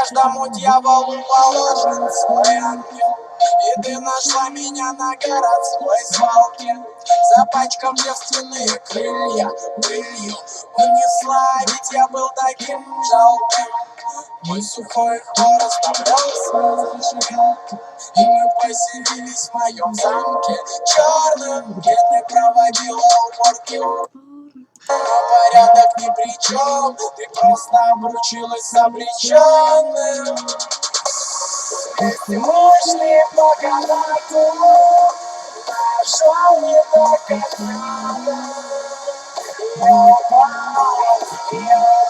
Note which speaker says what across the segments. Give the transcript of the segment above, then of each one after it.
Speaker 1: Каждому дьяволу положен свой ангел, и ты нашла меня на городской свалке. Запачкав девственные крылья пылью унесла, ведь я был таким жалким. Мой сухой хворост оброс зажигалкой, и мы поселились в моем замке черным, где ты проводила уборки. Но порядок ни при чем, ты просто обручилась с обреченным. Вместе мы шли по канату, нашел не так, как надо. Я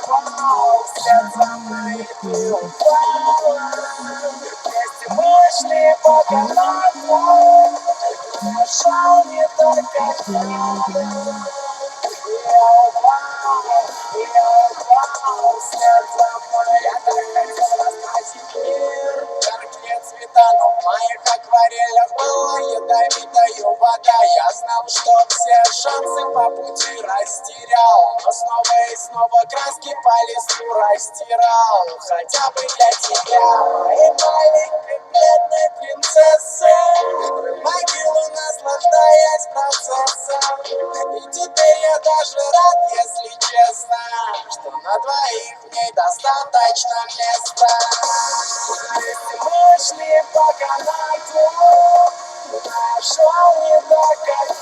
Speaker 1: упал, вслед за мной ты упала. Вместе мы шли по канату, нашел не так, как надо. Я упал, вслед за мной. Я так хотел раскрасить мир яркие цвета, но в моих акварелях была ядовитая вода. Я знал, что все шансы по пути растерял, но снова и снова краски по листу растирал. Хотя бы для тебя, моей маленькой бедной принцессы, могилу наслаждаясь процессом. И теперь я даже рад, если честно, что на двоих в ней достаточно места. Мы шли по канату, нашел не так, как